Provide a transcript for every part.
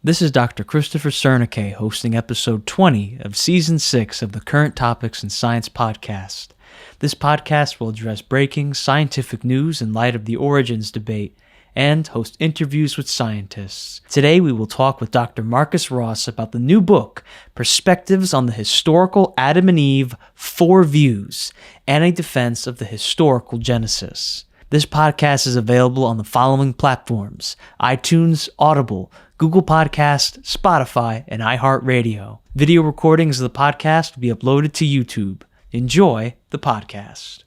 This is Dr. Christopher Sernaque hosting episode 20 of Season 6 of the Current Topics in Science podcast. This podcast will address breaking scientific news in light of the origins debate and host interviews with scientists. Today we will talk with Dr. Marcus Ross about the new book, Perspectives on the Historical Adam and Eve, Four Views, and a Defense of the Historical Genesis. This podcast is available on the following platforms: iTunes, Audible, Google Podcast, Spotify, and iHeartRadio. Video recordings of the podcast will be uploaded to YouTube. Enjoy the podcast.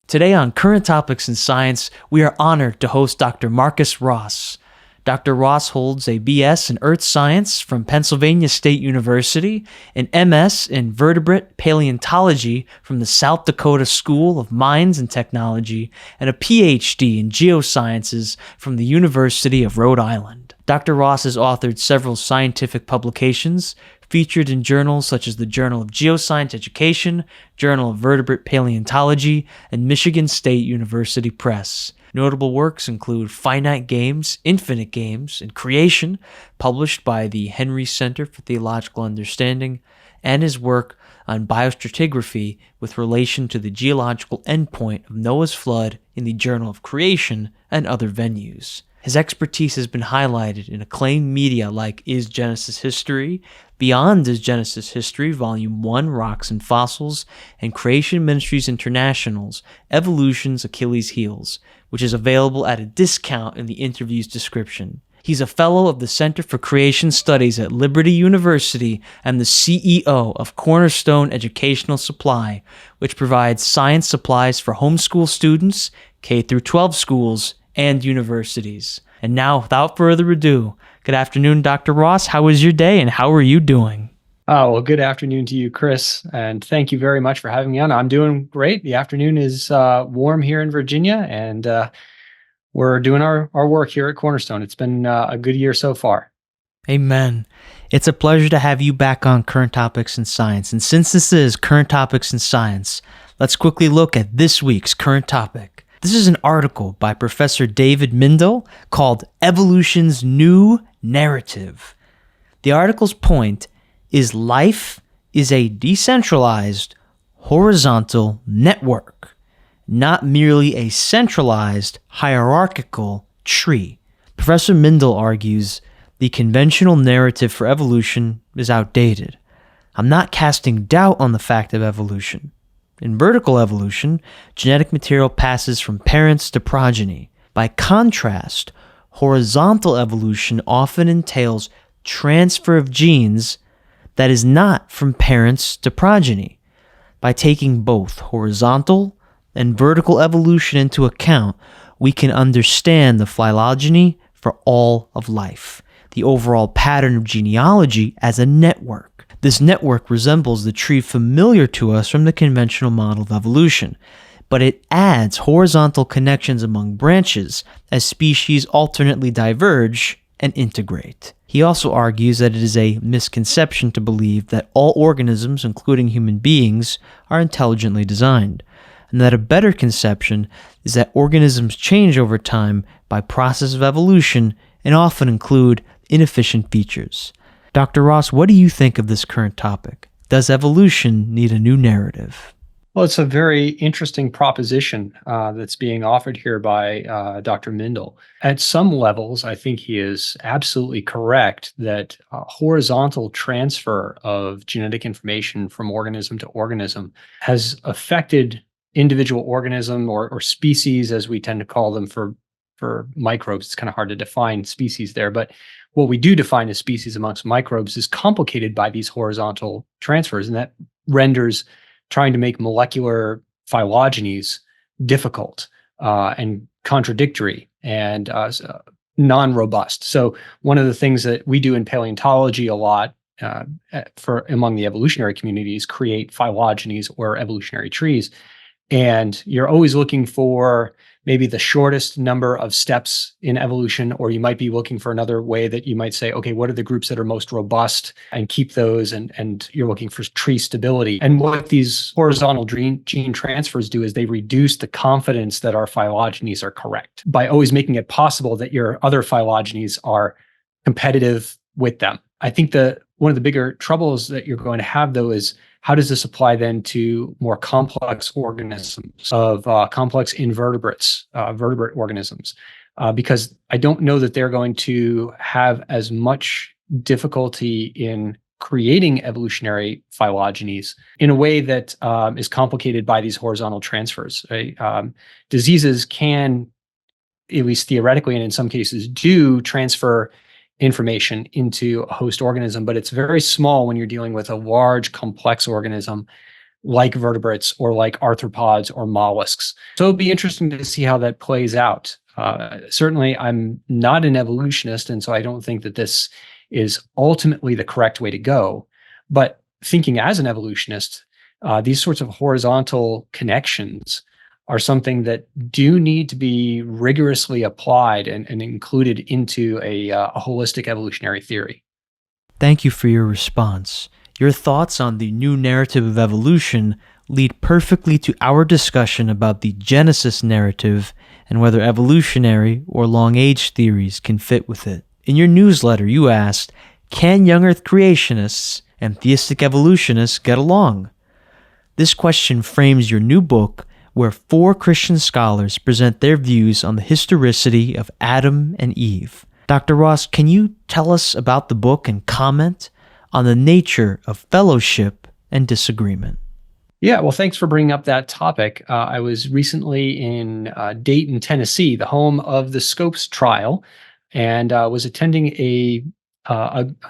Today on Current Topics in Science, we are honored to host Dr. Marcus Ross. Dr. Ross holds a BS in Earth Science from Pennsylvania State University, an MS in Vertebrate Paleontology from the South Dakota School of Mines and Technology, and a PhD in Geosciences from the University of Rhode Island. Dr. Ross has authored several scientific publications, featured in journals such as the Journal of Geoscience Education, Journal of Vertebrate Paleontology, and Michigan State University Press. Notable works include Finite Games, Infinite Games, and Creation, published by the Henry Center for Theological Understanding, and his work on biostratigraphy with relation to the geological endpoint of Noah's flood in the Journal of Creation and other venues. His expertise has been highlighted in acclaimed media like Is Genesis History?, Beyond Is Genesis History, Volume 1, Rocks and Fossils, and Creation Ministries International's Evolution's Achilles Heels, which is available at a discount in the interview's description. He's a fellow of the Center for Creation Studies at Liberty University and the CEO of Cornerstone Educational Supply, which provides science supplies for homeschool students, K-12 schools, and universities. And now, without further ado, good afternoon, Dr. Ross. How was your day and how are you doing? Oh, well, good afternoon to you, Chris, and thank you very much for having me on. I'm doing great. The afternoon is warm here in Virginia, and we're doing our work here at Cornerstone. It's been a good year so far. Amen. It's a pleasure to have you back on Current Topics in Science. And since this is Current Topics in Science, let's quickly look at this week's current topic. This is an article by Professor David Mindel called Evolution's New Narrative. The article's point is life is a decentralized, horizontal network, not merely a centralized, hierarchical tree. Professor Mindel argues the conventional narrative for evolution is outdated. I'm not casting doubt on the fact of evolution. In vertical evolution, genetic material passes from parents to progeny. By contrast, horizontal evolution often entails transfer of genes that is not from parents to progeny. By taking both horizontal and vertical evolution into account, we can understand the phylogeny for all of life, the overall pattern of genealogy as a network. This network resembles the tree familiar to us from the conventional model of evolution, but it adds horizontal connections among branches as species alternately diverge and integrate. He also argues that it is a misconception to believe that all organisms, including human beings, are intelligently designed, and that a better conception is that organisms change over time by process of evolution and often include inefficient features. Dr. Ross, what do you think of this current topic? Does evolution need a new narrative? Well, it's a very interesting proposition that's being offered here by Dr. Mindel. At some levels, I think he is absolutely correct that horizontal transfer of genetic information from organism to organism has affected individual organism or species, as we tend to call them for microbes. It's kind of hard to define species there, but what we do define as species amongst microbes is complicated by these horizontal transfers, and that renders trying to make molecular phylogenies difficult and contradictory and non-robust. So one of the things that we do in paleontology a lot for among the evolutionary community is create phylogenies or evolutionary trees. And you're always looking for maybe the shortest number of steps in evolution, or you might be looking for another way that you might say, okay, what are the groups that are most robust and keep those, and you're looking for tree stability. And what these horizontal gene transfers do is they reduce the confidence that our phylogenies are correct by always making it possible that your other phylogenies are competitive with them. I think one of the bigger troubles that you're going to have, though, is how does this apply then to more complex organisms, of complex invertebrates, vertebrate organisms? Because I don't know that they're going to have as much difficulty in creating evolutionary phylogenies in a way that is complicated by these horizontal transfers. Right? Diseases can, at least theoretically, and in some cases do, transfer information into a host organism, but it's very small when you're dealing with a large, complex organism like vertebrates or like arthropods or mollusks. So it'd be interesting to see how that plays out. Certainly, I'm not an evolutionist, and so I don't think that this is ultimately the correct way to go. But thinking as an evolutionist, these sorts of horizontal connections are something that do need to be rigorously applied and included into a holistic evolutionary theory. Thank you for your response. Your thoughts on the new narrative of evolution lead perfectly to our discussion about the Genesis narrative and whether evolutionary or long-age theories can fit with it. In your newsletter, you asked, can young-Earth creationists and theistic evolutionists get along? This question frames your new book, where 4 Christian scholars present their views on the historicity of Adam and Eve. Dr. Ross, can you tell us about the book and comment on the nature of fellowship and disagreement? Yeah, well, thanks for bringing up that topic. I was recently in Dayton, Tennessee, the home of the Scopes trial, and was attending a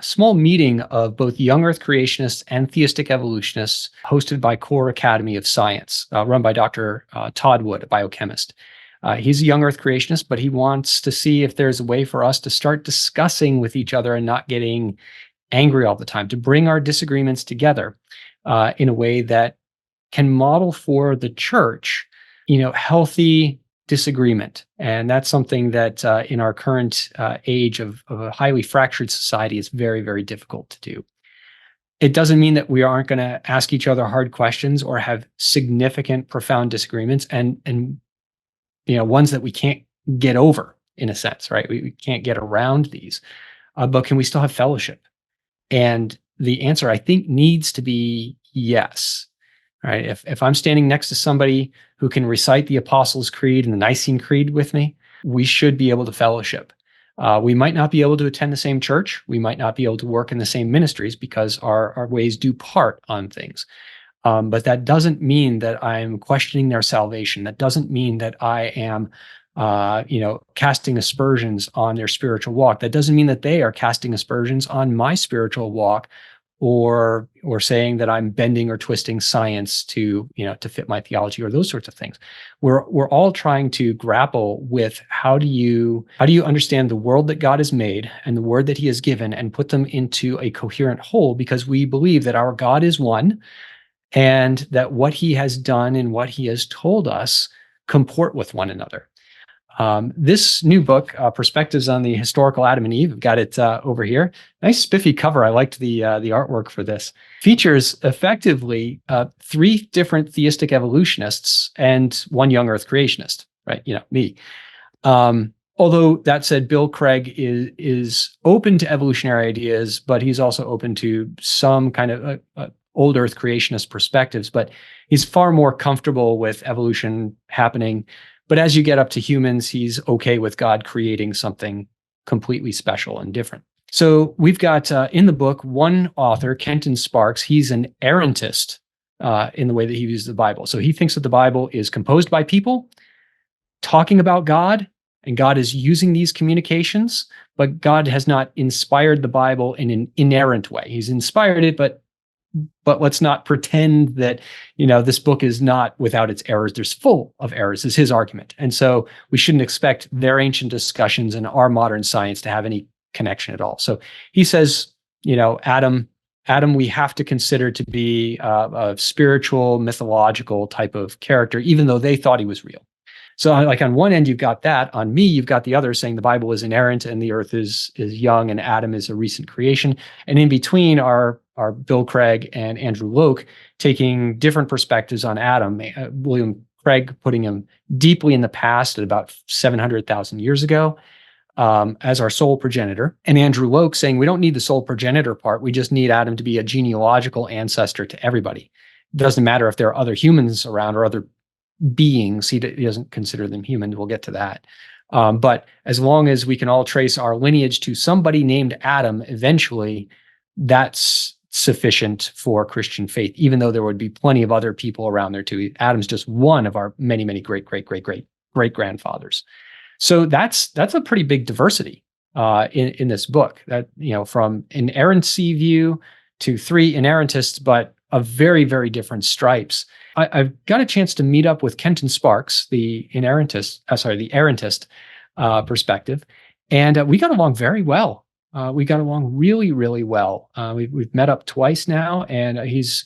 small meeting of both young-Earth creationists and theistic evolutionists hosted by Core Academy of Science, run by Dr. Todd Wood, a biochemist. He's a young-Earth creationist, but he wants to see if there's a way for us to start discussing with each other and not getting angry all the time, to bring our disagreements together in a way that can model for the church, healthy disagreement. And that's something that in our current age of a highly fractured society is very, very difficult to do. It doesn't mean that we aren't going to ask each other hard questions or have significant, profound disagreements and ones that we can't get over, in a sense, right? We can't get around these. But can we still have fellowship? And the answer, I think, needs to be yes. Right? If I'm standing next to somebody who can recite the Apostles' Creed and the Nicene Creed with me, we should be able to fellowship. We might not be able to attend the same church. We might not be able to work in the same ministries because our ways do part on things. But that doesn't mean that I'm questioning their salvation. That doesn't mean that I am casting aspersions on their spiritual walk. That doesn't mean that they are casting aspersions on my spiritual walk, or saying that I'm bending or twisting science to fit my theology, or those sorts of things. We're all trying to grapple with how do you understand the world that God has made and the word that he has given and put them into a coherent whole, because we believe that our God is one and that what he has done and what he has told us comport with one another. This new book, Perspectives on the Historical Adam and Eve, I've got it over here. Nice spiffy cover. I liked the artwork for this. Features effectively 3 different theistic evolutionists and 1 young-Earth creationist, right? Me. Although that said, Bill Craig is open to evolutionary ideas, but he's also open to some kind of old Earth creationist perspectives. But he's far more comfortable with evolution happening. But as you get up to humans, he's okay with God creating something completely special and different. So we've got in the book one author, Kenton Sparks. He's an errantist in the way that he views the Bible. So he thinks that the Bible is composed by people talking about God, and God is using these communications, but God has not inspired the Bible in an inerrant way. He's inspired it, but let's not pretend that, this book is not without its errors. There's full of errors, is his argument. And so we shouldn't expect their ancient discussions and our modern science to have any connection at all. So he says, Adam, we have to consider to be a spiritual, mythological type of character, even though they thought he was real. So like on one end, you've got that. On me, you've got the other saying the Bible is inerrant and the earth is young and Adam is a recent creation. And in between are Bill Craig and Andrew Loke taking different perspectives on Adam. William Craig putting him deeply in the past at about 700,000 years ago as our sole progenitor. And Andrew Loke saying we don't need the sole progenitor part. We just need Adam to be a genealogical ancestor to everybody. It doesn't matter if there are other humans around or other beings. He doesn't consider them human. We'll get to that. But as long as we can all trace our lineage to somebody named Adam, eventually that's sufficient for Christian faith, even though there would be plenty of other people around there too. Adam's just one of our many, many great grandfathers. So that's a pretty big diversity in this book. That from inerrancy view to three inerrantists, but of very, very different stripes. I've got a chance to meet up with Kenton Sparks, the errantist perspective, and we got along very well. We got along really, really well. We've met up twice now, and he's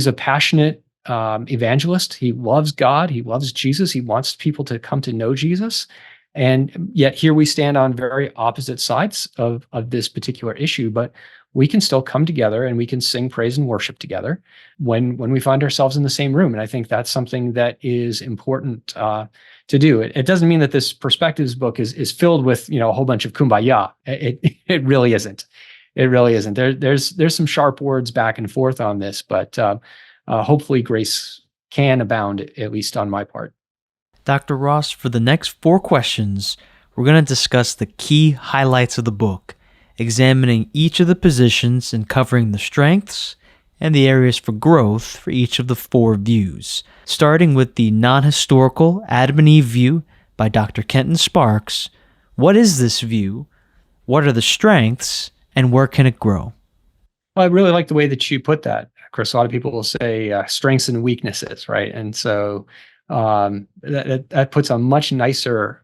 a passionate evangelist. He loves God. He loves Jesus. He wants people to come to know Jesus. And yet here we stand on very opposite sides of this particular issue, but we can still come together and we can sing praise and worship together when we find ourselves in the same room. And I think that's something that is important to do. It doesn't mean that this perspectives book is filled with a whole bunch of kumbaya. It really isn't. It really isn't. There's some sharp words back and forth on this, but hopefully grace can abound, at least on my part. Dr. Ross, for the next 4 questions, we're going to discuss the key highlights of the book, examining each of the positions and covering the strengths and the areas for growth for each of the 4 views. Starting with the non-historical Adam and Eve view by Dr. Kenton Sparks. What is this view? What are the strengths? And where can it grow? Well, I really like the way that you put that, Chris. A lot of people will say strengths and weaknesses, right? And so that puts a much nicer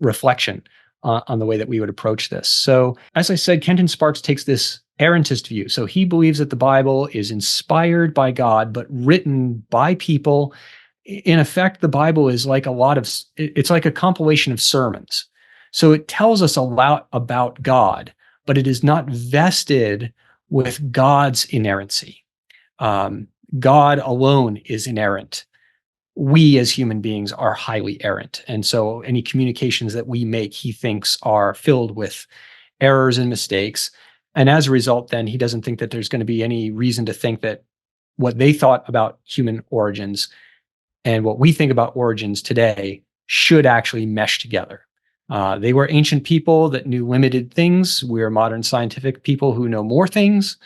reflection on the way that we would approach this. So, as I said, Kenton Sparks takes this errantist view. So he believes that the Bible is inspired by God, but written by people. In effect, the Bible is like it's like a compilation of sermons. So it tells us a lot about God, but it is not vested with God's inerrancy. God alone is inerrant. We as human beings are highly errant. And so any communications that we make, he thinks are filled with errors and mistakes. And as a result, then he doesn't think that there's going to be any reason to think that what they thought about human origins and what we think about origins today should actually mesh together. They were ancient people that knew limited things. We're modern scientific people who know more things.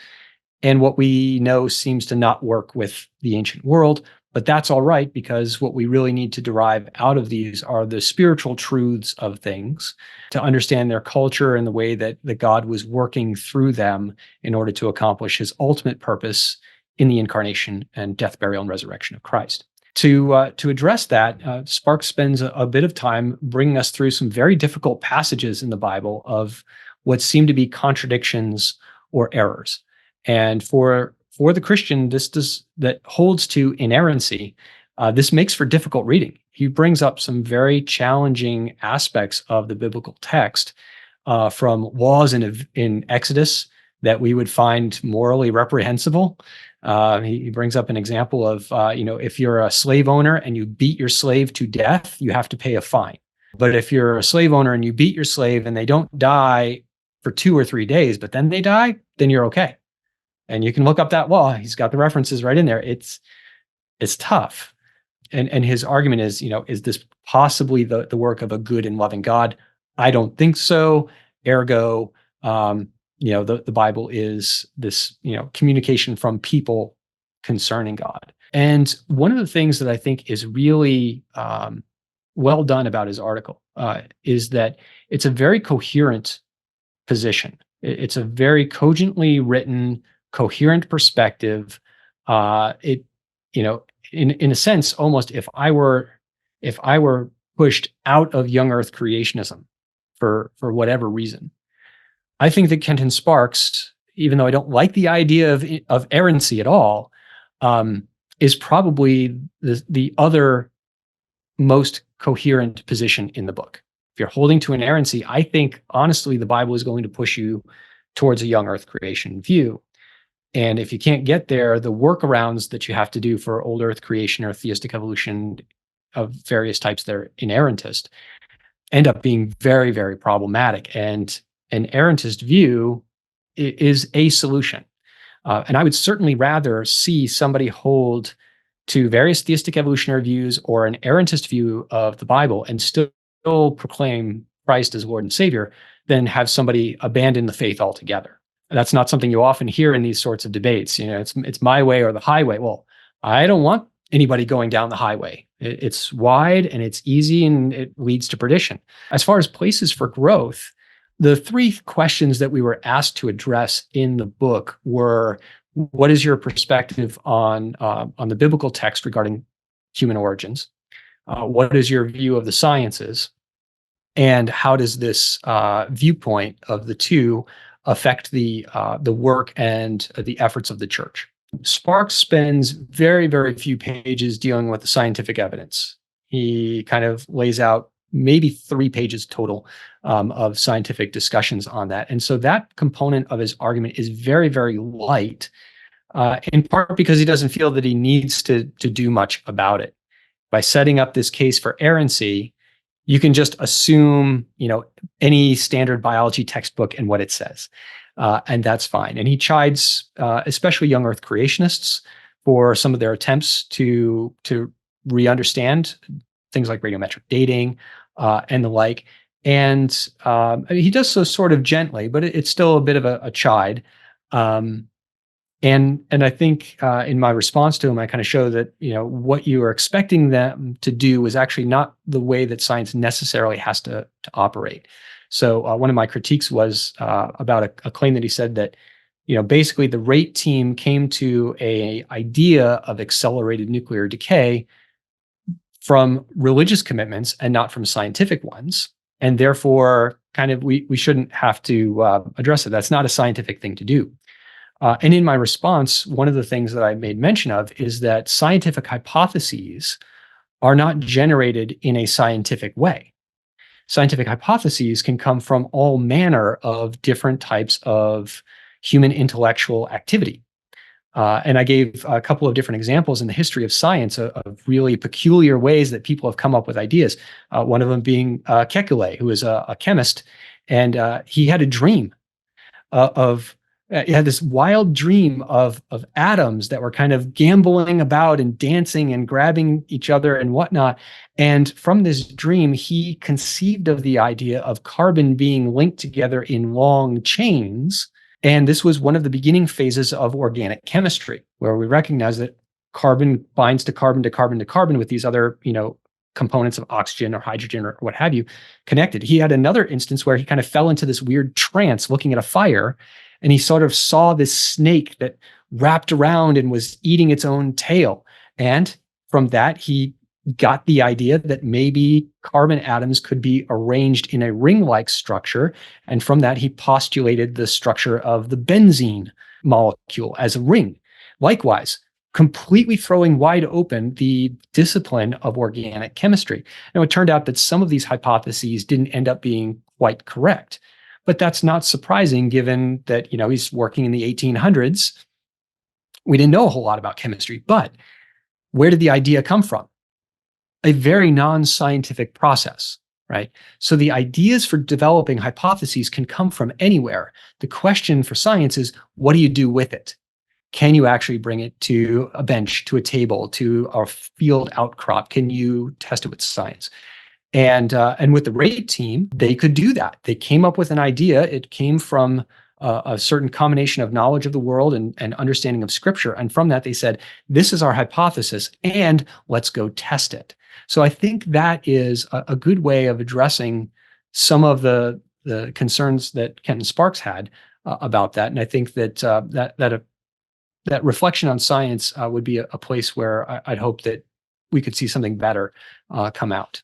And what we know seems to not work with the ancient world. But that's all right, because what we really need to derive out of these are the spiritual truths of things to understand their culture and the way that God was working through them in order to accomplish his ultimate purpose in the incarnation and death, burial, and resurrection of Christ. To address that, Sparks spends a bit of time bringing us through some very difficult passages in the Bible of what seem to be contradictions or errors. And for the Christian, that holds to inerrancy, this makes for difficult reading. He brings up some very challenging aspects of the biblical text, from laws in Exodus that we would find morally reprehensible. He brings up an example of, if you're a slave owner and you beat your slave to death, you have to pay a fine. But if you're a slave owner and you beat your slave and they don't die for 2 or 3 days, but then they die, then you're okay. And you can look up that law. He's got the references right in there. It's tough. And his argument is, is this possibly the work of a good and loving God? I don't think so. Ergo, the Bible is this, communication from people concerning God. And one of the things that I think is really well done about his article is that it's a very coherent position. It's a very cogently written, coherent perspective. In a sense, almost if I were pushed out of Young-Earth creationism for whatever reason, I think that Kenton Sparks, even though I don't like the idea of errancy at all, is probably the other most coherent position in the book. If you're holding to inerrancy, I think, honestly, the Bible is going to push you towards a young earth creation view. And if you can't get there, the workarounds that you have to do for old earth creation or theistic evolution of various types that are inerrantist end up being very, very problematic. And an errantist view is a solution. And I would certainly rather see somebody hold to various theistic evolutionary views or an errantist view of the Bible and still proclaim Christ as Lord and Savior than have somebody abandon the faith altogether. That's not something you often hear in these sorts of debates. You know, it's my way or the highway. Well, I don't want anybody going down the highway. It's wide and it's easy and it leads to perdition. As far as places for growth, the three questions that we were asked to address in the book were: what is your perspective on the biblical text regarding human origins? What is your view of the sciences? And how does this viewpoint of the two affect the work and the efforts of the church? Sparks spends very, very few pages dealing with the scientific evidence. He kind of lays out maybe 3 pages total of scientific discussions on that. And so that component of his argument is very, very light, in part because he doesn't feel that he needs to do much about it. By setting up this case for errancy, you can just assume, any standard biology textbook and what it says. And that's fine. And he chides, especially young earth creationists, for some of their attempts to re-understand things like radiometric dating and the like. And he does so sort of gently, but it's still a bit of a chide. And I think in my response to him, I kind of show that what you are expecting them to do is actually not the way that science necessarily has to operate. So one of my critiques was about a claim that he said that basically the rate team came to a idea of accelerated nuclear decay from religious commitments and not from scientific ones, and therefore kind of we shouldn't have to address it. That's not a scientific thing to do. And in my response, one of the things that I made mention of is that scientific hypotheses are not generated in a scientific way. Scientific hypotheses can come from all manner of different types of human intellectual activity. And I gave a couple of different examples in the history of science of really peculiar ways that people have come up with ideas. One of them being Kekulé, who is a chemist, and he had a dream he had this wild dream of atoms that were kind of gambling about and dancing and grabbing each other and whatnot. And from this dream, he conceived of the idea of carbon being linked together in long chains. And this was one of the beginning phases of organic chemistry, where we recognize that carbon binds to carbon to carbon to carbon with these other, components of oxygen or hydrogen or what have you connected. He had another instance where he kind of fell into this weird trance looking at a fire, and he sort of saw this snake that wrapped around and was eating its own tail. And from that, he got the idea that maybe carbon atoms could be arranged in a ring-like structure. And from that, he postulated the structure of the benzene molecule as a ring. Likewise, completely throwing wide open the discipline of organic chemistry. Now, it turned out that some of these hypotheses didn't end up being quite correct. But that's not surprising given that, he's working in the 1800s. We didn't know a whole lot about chemistry, but where did the idea come from? A very non-scientific process, right? So the ideas for developing hypotheses can come from anywhere. The question for science is, what do you do with it? Can you actually bring it to a bench, to a table, to a field outcrop? Can you test it with science? And with the rate team, they could do that. They came up with an idea. It came from a certain combination of knowledge of the world and understanding of scripture. And from that, they said, this is our hypothesis, and let's go test it. So I think that is a good way of addressing some of the concerns that Kenton Sparks had about that. And I think that that reflection on science would be a place where I'd hope that we could see something better come out.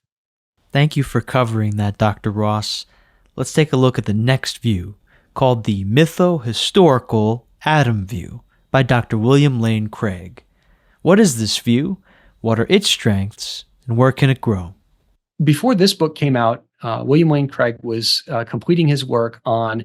Thank you for covering that, Dr. Ross. Let's take a look at the next view, called the Mytho-Historical Atom View by Dr. William Lane Craig. What is this view? What are its strengths? And where can it grow? before this book came out, William Lane Craig was completing his work on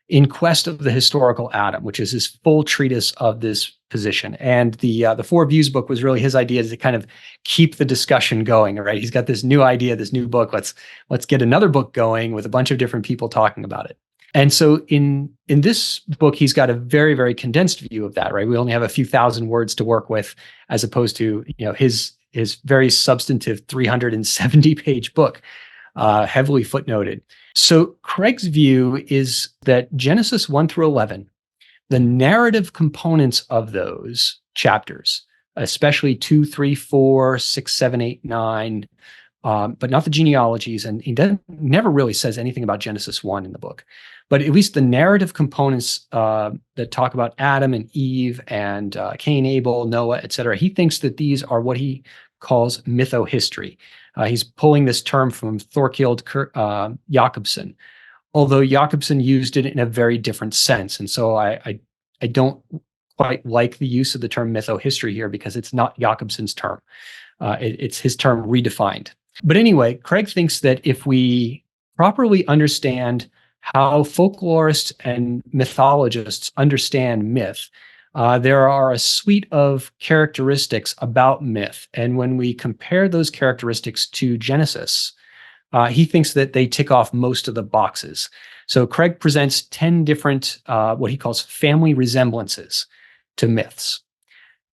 In Quest of the Historical Adam, which is his full treatise of this position. And the Four Views book was really his idea to kind of keep the discussion going. Right, he's got this new idea, this new book. Let's get another book going with a bunch of different people talking about it. And so in this book, he's got a very, very condensed view of that. Right, we only have a few thousand words to work with, as opposed to his very substantive 370-page book, heavily footnoted. So Craig's view is that Genesis 1 through 11, the narrative components of those chapters, especially 2, 3, 4, 6, 7, 8, 9, but not the genealogies. And he never really says anything about Genesis 1 in the book. But at least the narrative components that talk about Adam and Eve and Cain, Abel, Noah, etc., he thinks that these are what he calls mythohistory. He's pulling this term from Thorkild Jacobsen, although Jacobsen used it in a very different sense. And so I don't quite like the use of the term mythohistory here, because it's not Jacobsen's term. It's his term redefined. But anyway, Craig thinks that if we properly understand how folklorists and mythologists understand myth, there are a suite of characteristics about myth. And when we compare those characteristics to Genesis, he thinks that they tick off most of the boxes. So Craig presents 10 different, what he calls family resemblances to myths.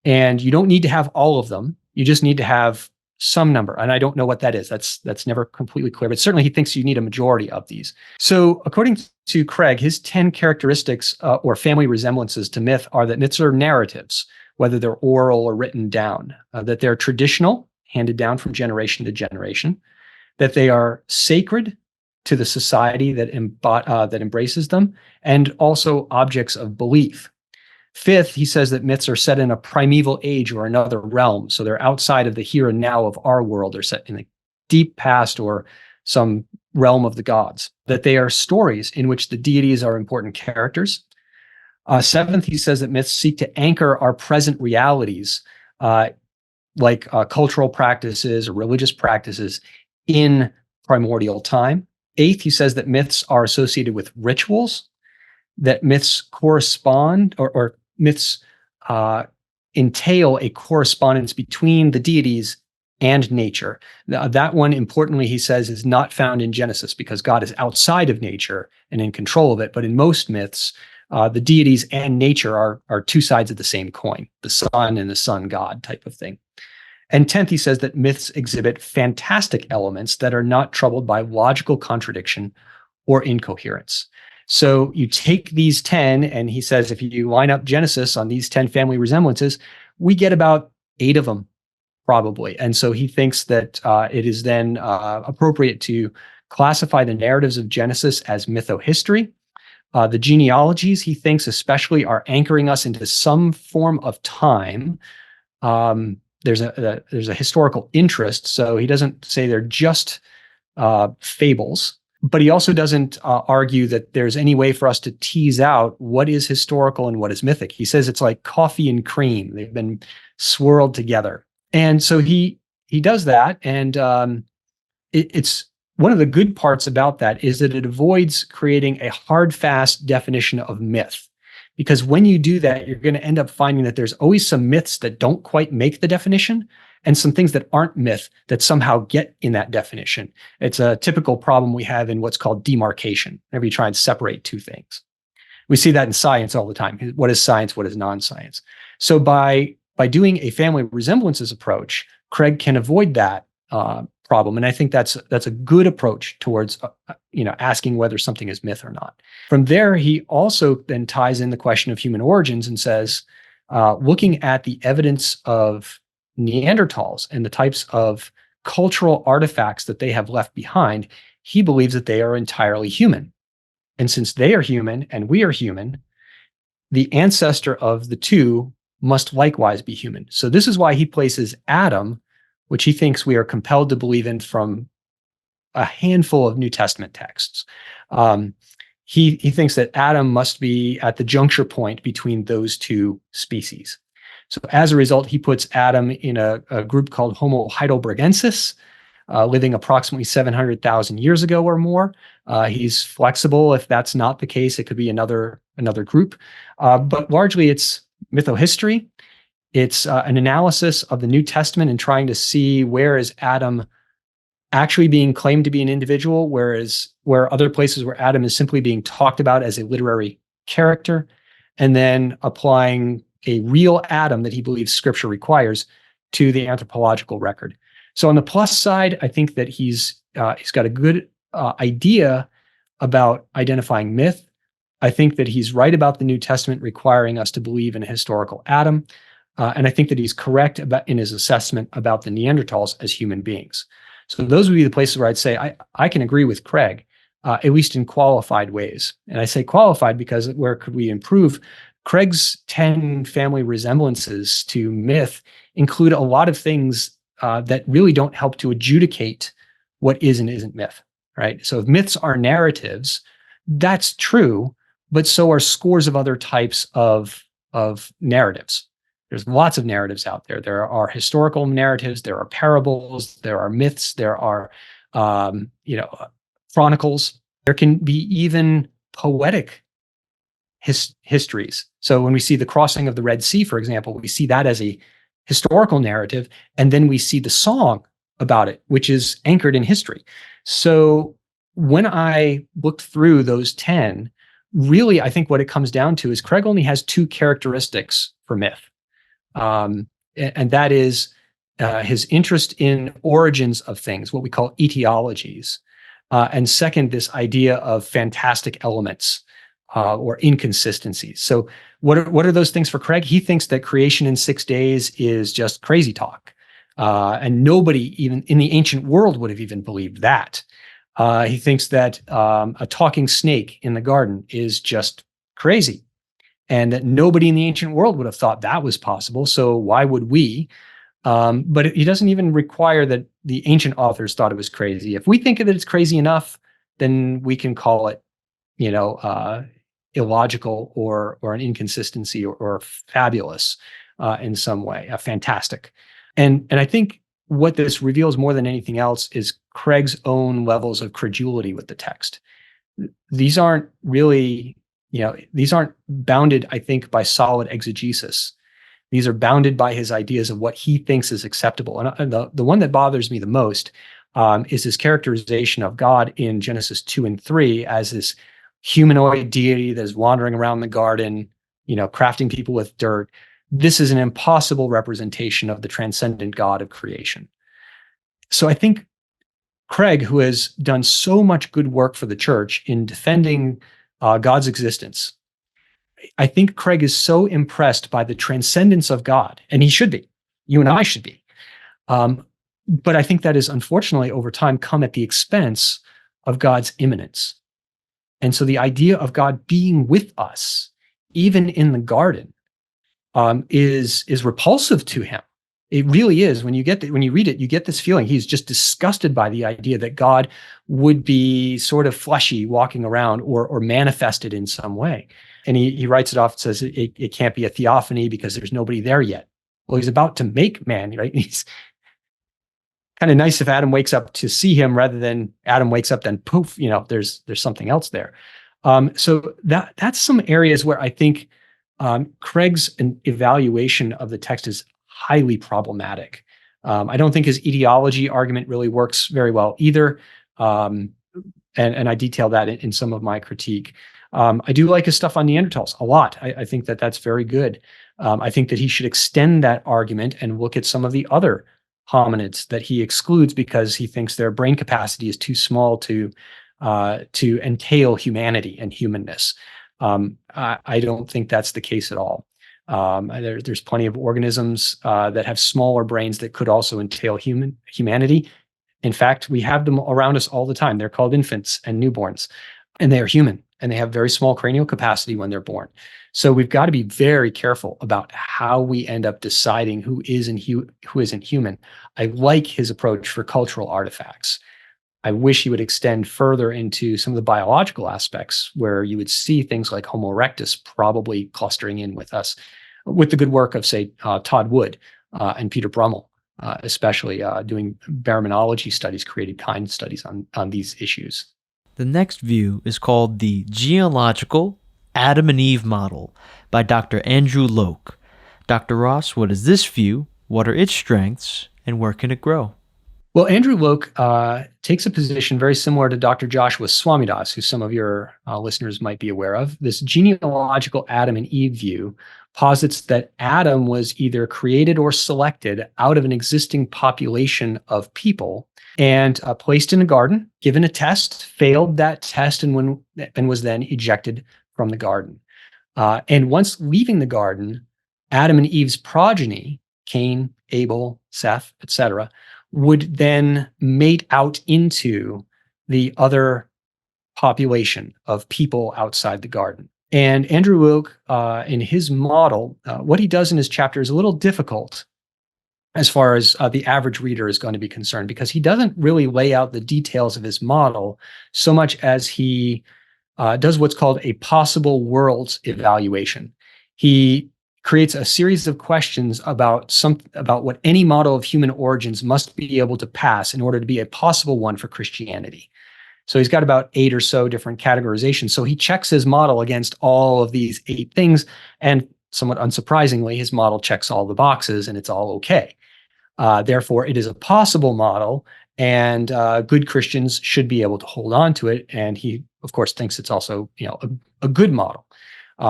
And you don't need to have all of them. You just need to have some number. And I don't know what that is. That's never completely clear, but certainly he thinks you need a majority of these. So according to Craig, his 10 characteristics or family resemblances to myth are that myths are narratives, whether they're oral or written down, that they're traditional, handed down from generation to generation, that they are sacred to the society that embraces them, and also objects of belief. Fifth, he says that myths are set in a primeval age or another realm. So they're outside of the here and now of our world. They're set in the deep past or some realm of the gods. That they are stories in which the deities are important characters. Seventh, he says that myths seek to anchor our present realities, like cultural practices or religious practices, in primordial time. Eighth, he says that myths are associated with rituals, that myths correspond or myths entail a correspondence between the deities and nature. That one, importantly, he says, is not found in Genesis because God is outside of nature and in control of it. But in most myths, the deities and nature are two sides of the same coin, the sun and the sun god type of thing. And 10th, he says that myths exhibit fantastic elements that are not troubled by logical contradiction or incoherence. So you take these 10, and he says if you line up Genesis on these 10 family resemblances, we get about 8 of them, probably. And so he thinks that it is then appropriate to classify the narratives of Genesis as mythohistory. The genealogies, he thinks, especially, are anchoring us into some form of time. There's a historical interest, so he doesn't say they're just fables. But he also doesn't argue that there's any way for us to tease out what is historical and what is mythic. He says it's like coffee and cream. They've been swirled together. And so he does that. And it's one of the good parts about that is that it avoids creating a hard, fast definition of myth. Because when you do that, you're going to end up finding that there's always some myths that don't quite make the definition, and some things that aren't myth that somehow get in that definition. It's a typical problem we have in what's called demarcation, whenever you try and separate two things. We see that in science all the time. What is science? What is non-science? So by doing a family resemblances approach, Craig can avoid that problem. And I think that's a good approach towards asking whether something is myth or not. From there, he also then ties in the question of human origins and says, looking at the evidence of Neanderthals and the types of cultural artifacts that they have left behind, he believes that they are entirely human. And since they are human and we are human, the ancestor of the two must likewise be human. So this is why he places Adam, which he thinks we are compelled to believe in from a handful of New Testament texts. He thinks that Adam must be at the juncture point between those two species. So as a result, he puts Adam in a group called Homo heidelbergensis, living approximately 700,000 years ago or more. He's flexible. If that's not the case, it could be another group. But largely, it's mythohistory. It's an analysis of the New Testament and trying to see where is Adam actually being claimed to be an individual, where other places where Adam is simply being talked about as a literary character, and then applying a real Adam that he believes Scripture requires to the anthropological record. So on the plus side, I think that he's got a good idea about identifying myth. I think that he's right about the New Testament requiring us to believe in a historical Adam. And I think that he's correct in his assessment about the Neanderthals as human beings. So those would be the places where I'd say I can agree with Craig, at least in qualified ways. And I say qualified because where could we improve? Craig's 10 family resemblances to myth include a lot of things that really don't help to adjudicate what is and isn't myth, right? So if myths are narratives, that's true, but so are scores of other types of narratives. There's lots of narratives out there. There are historical narratives, there are parables, there are myths, there are chronicles. There can be even poetic histories. So when we see the crossing of the Red Sea, for example, we see that as a historical narrative, and then we see the song about it, which is anchored in history. So when I looked through those 10, really, I think what it comes down to is Craig only has two characteristics for myth. And that is his interest in origins of things, what we call etiologies. And second, this idea of fantastic elements or inconsistencies. So what are those things for Craig? He thinks that creation in 6 days is just crazy talk. And nobody even in the ancient world would have even believed that. He thinks that a talking snake in the garden is just crazy, and that nobody in the ancient world would have thought that was possible. So why would we? But he doesn't even require that the ancient authors thought it was crazy. If we think that it's crazy enough, then we can call it, illogical or an inconsistency or fabulous in some way, fantastic. And I think what this reveals more than anything else is Craig's own levels of credulity with the text. These aren't really, these aren't bounded, I think, by solid exegesis. These are bounded by his ideas of what he thinks is acceptable. And the one that bothers me the most is his characterization of God in Genesis 2 and 3 as this humanoid deity that is wandering around the garden, crafting people with dirt. This is an impossible representation of the transcendent God of creation. So I think Craig, who has done so much good work for the church in defending God's existence, I think Craig is so impressed by the transcendence of God, and he should be. You and I should be. But I think that is unfortunately over time come at the expense of God's immanence. And so the idea of God being with us, even in the garden, is repulsive to him. It really is. When you read it, you get this feeling he's just disgusted by the idea that God would be sort of fleshy, walking around, or manifested in some way. And he writes it off and says it can't be a theophany because there's nobody there yet. Well, he's about to make man, right? He's kind of nice if Adam wakes up to see him rather than Adam wakes up, then poof, there's something else there. So that's some areas where I think Craig's evaluation of the text is highly problematic. I don't think his etiology argument really works very well either. And I detail that in some of my critique. I do like his stuff on Neanderthals a lot. I think that that's very good. I think that he should extend that argument and look at some of the other hominids that he excludes because he thinks their brain capacity is too small to entail humanity and humanness. I don't think that's the case at all. There's plenty of organisms that have smaller brains that could also entail humanity. In fact, we have them around us all the time. They're called infants and newborns, and they are human, and they have very small cranial capacity when they're born. So we've got to be very careful about how we end up deciding who is and who isn't human. I like his approach for cultural artifacts. I wish he would extend further into some of the biological aspects where you would see things like Homo erectus probably clustering in with us, with the good work of, say, Todd Wood and Peter Brummel especially doing baraminology studies, created kind studies on these issues. The next view is called the genealogical Adam and Eve model by Dr. Andrew Loke. Dr. Ross, what is this view? What are its strengths? And where can it grow? Well, Andrew Loke takes a position very similar to Dr. Joshua Swamidass, who some of your listeners might be aware of. This genealogical Adam and Eve view posits that Adam was either created or selected out of an existing population of people and placed in a garden, given a test, failed that test, and was then ejected from the garden. And once leaving the garden, Adam and Eve's progeny, Cain, Abel, Seth, etc., would then mate out into the other population of people outside the garden. And Andrew Loke, in his model, what he does in his chapter is a little difficult as far as the average reader is going to be concerned, because he doesn't really lay out the details of his model so much as he does what's called a possible worlds evaluation. He creates a series of questions about what any model of human origins must be able to pass in order to be a possible one for Christianity. So he's got about 8 or so different categorizations. So he checks his model against all of these 8 things, and somewhat unsurprisingly, his model checks all the boxes and it's all okay. Therefore, it is a possible model, and good Christians should be able to hold on to it. And he, of course, thinks it's also, a good model,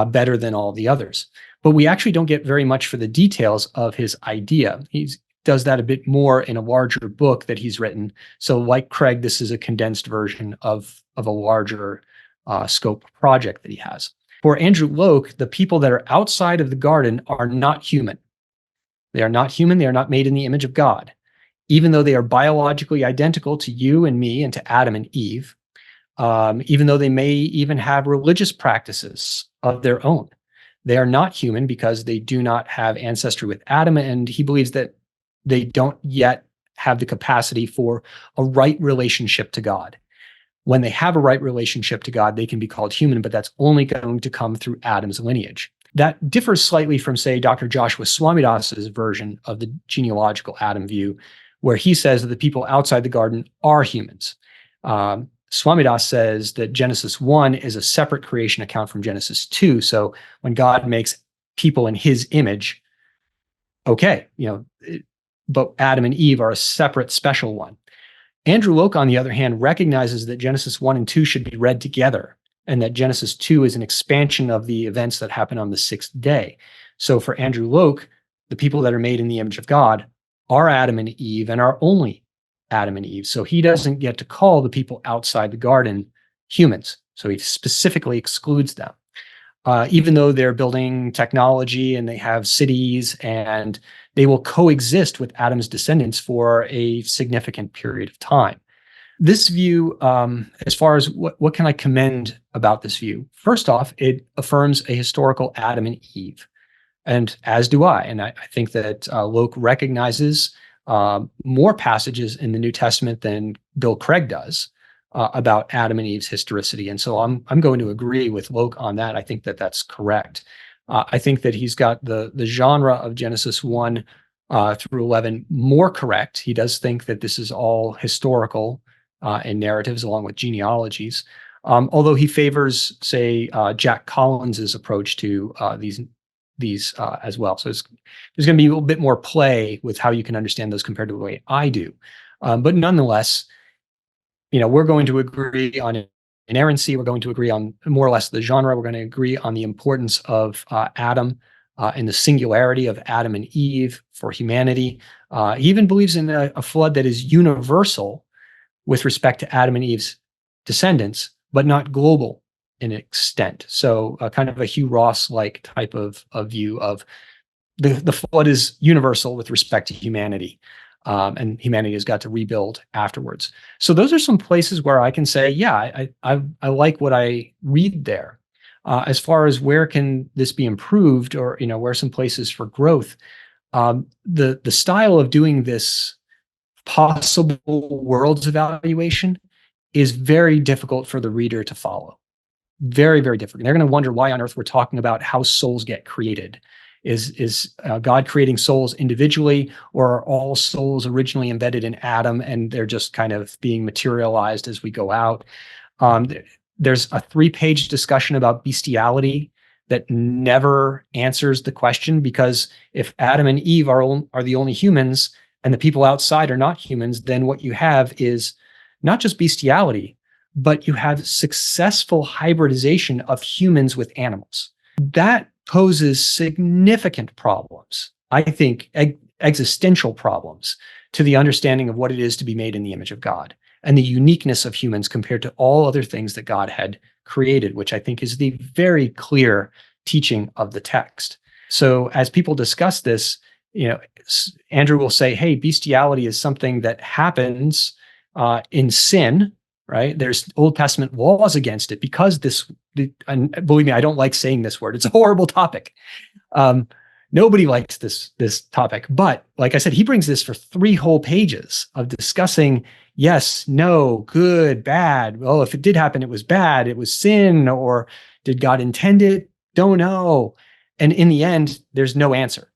better than all the others. But we actually don't get very much for the details of his idea. He does that a bit more in a larger book that he's written. So like Craig, this is a condensed version of a larger scope project that he has. For Andrew Loke, the people that are outside of the garden are not human. They are not human. They are not made in the image of God. Even though they are biologically identical to you and me and to Adam and Eve, even though they may even have religious practices of their own, they are not human because they do not have ancestry with Adam, and he believes that they don't yet have the capacity for a right relationship to God. When they have a right relationship to God, they can be called human, but that's only going to come through Adam's lineage. That differs slightly from, say, Dr. Joshua Swamidass's version of the genealogical Adam view, where he says that the people outside the garden are humans. Swamidass says that Genesis 1 is a separate creation account from Genesis 2. So when God makes people in his image, okay, but Adam and Eve are a separate, special one. Andrew Loke, on the other hand, recognizes that Genesis 1 and 2 should be read together, and that Genesis 2 is an expansion of the events that happen on the 6th day. So for Andrew Loke, the people that are made in the image of God are Adam and Eve, and are only Adam and Eve. So he doesn't get to call the people outside the garden humans. So he specifically excludes them. Even though they're building technology and they have cities, and they will coexist with Adam's descendants for a significant period of time. This view, as far as what can I commend about this view? First off, it affirms a historical Adam and Eve, and as do I. And I think that Loke recognizes more passages in the New Testament than Bill Craig does about Adam and Eve's historicity. And so I'm going to agree with Loke on that. I think that that's correct. I think that he's got the genre of Genesis 1 through 11 more correct. He does think that this is all historical and narratives along with genealogies, although he favors, say, Jack Collins's approach to these as well. So there's going to be a little bit more play with how you can understand those compared to the way I do. But nonetheless, we're going to agree on inerrancy. We're going to agree on more or less the genre. We're going to agree on the importance of Adam and the singularity of Adam and Eve for humanity. He even believes in a flood that is universal with respect to Adam and Eve's descendants, but not global in extent. So kind of a Hugh Ross-like type of view of the flood is universal with respect to humanity. And humanity has got to rebuild afterwards. So those are some places where I can say, yeah, I like what I read there. As far as where can this be improved, or where are some places for growth, the style of doing this possible worlds evaluation is very difficult for the reader to follow. Very, very difficult. They're going to wonder why on earth we're talking about how souls get created. Is God creating souls individually, or are all souls originally embedded in Adam and they're just kind of being materialized as we go out? There's a 3-page discussion about bestiality that never answers the question, because if Adam and Eve are the only humans and the people outside are not humans, then what you have is not just bestiality, but you have successful hybridization of humans with animals. That poses significant problems, I think, existential problems to the understanding of what it is to be made in the image of God and the uniqueness of humans compared to all other things that God had created, which I think is the very clear teaching of the text. So as people discuss this, Andrew will say, hey, bestiality is something that happens in sin, right? There's Old Testament laws against it because and believe me, I don't like saying this word. It's a horrible topic. Nobody likes this topic. But like I said, he brings this for 3 whole pages of discussing yes, no, good, bad. Well, if it did happen, it was bad. It was sin, or did God intend it? Don't know. And in the end, there's no answer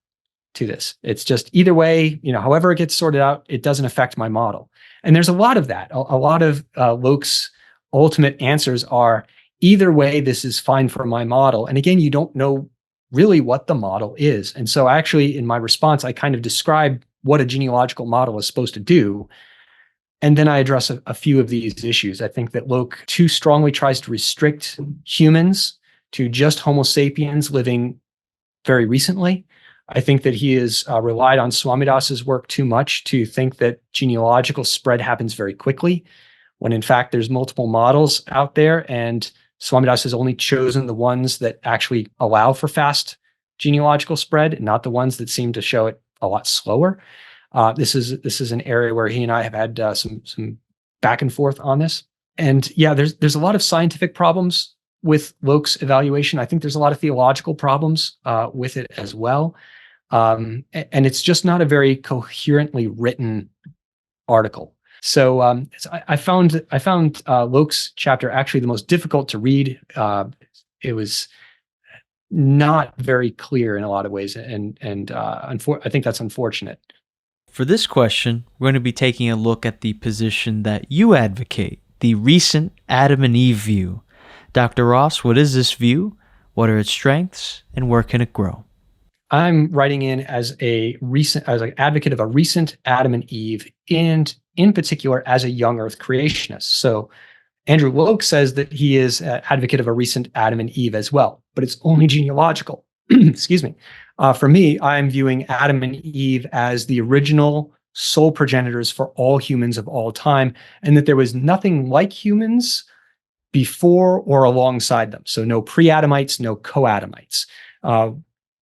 to this. It's just either way, however it gets sorted out, it doesn't affect my model. And there's a lot of that. A lot of Loke's ultimate answers are either way, this is fine for my model. And again, you don't know really what the model is. And so actually in my response, I kind of describe what a genealogical model is supposed to do. And then I address a few of these issues. I think that Loke too strongly tries to restrict humans to just Homo sapiens living very recently. I think that he has relied on Swamidas's work too much to think that genealogical spread happens very quickly, when in fact there's multiple models out there, and Swamidas has only chosen the ones that actually allow for fast genealogical spread, not the ones that seem to show it a lot slower. This is an area where he and I have had some back and forth on this. And yeah, there's a lot of scientific problems with Loke's evaluation. I think there's a lot of theological problems with it as well. And it's just not a very coherently written article. So I found Loke's chapter actually the most difficult to read. It was not very clear in a lot of ways, and I think that's unfortunate. For this question, we're going to be taking a look at the position that you advocate, the recent Adam and Eve view. Dr. Ross, what is this view? What are its strengths, and where can it grow? I'm writing in as an advocate of a recent Adam and Eve, and in particular as a Young-Earth creationist. So Andrew Loke says that he is an advocate of a recent Adam and Eve as well, but it's only genealogical. Excuse me. For me, I'm viewing Adam and Eve as the original sole progenitors for all humans of all time, and that there was nothing like humans before or alongside them. So no pre-Adamites, no co-Adamites.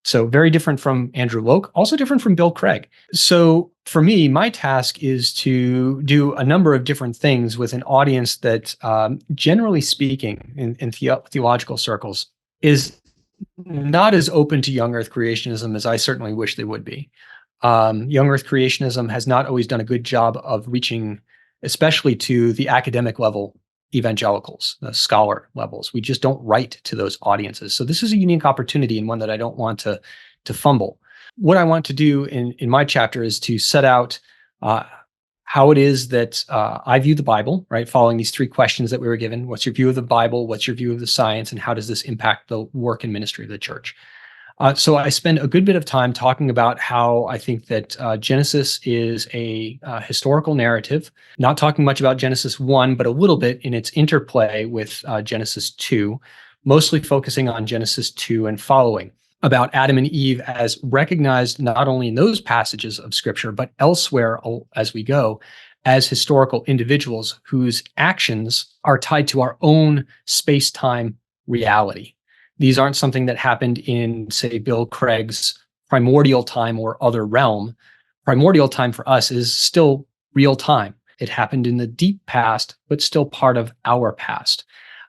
So very different from Andrew Loke, also different from Bill Craig. So for me, my task is to do a number of different things with an audience that, generally speaking, in theological circles, is not as open to young Earth creationism as I certainly wish they would be. Young Earth creationism has not always done a good job of reaching, especially to the academic level, evangelicals, the scholar levels. We just don't write to those audiences. So this is a unique opportunity, and one that I don't want to fumble. What I want to do in my chapter is to set out how it is that I view the Bible, right? Following these 3 questions that we were given. What's your view of the Bible? What's your view of the science? And how does this impact the work and ministry of the church? So I spend a good bit of time talking about how I think that Genesis is a historical narrative, not talking much about Genesis 1, but a little bit in its interplay with Genesis 2, mostly focusing on Genesis 2 and following, about Adam and Eve as recognized not only in those passages of Scripture, but elsewhere as we go, as historical individuals whose actions are tied to our own space-time reality. These aren't something that happened in, say, Bill Craig's primordial time or other realm. Primordial time for us is still real time. It happened in the deep past, but still part of our past.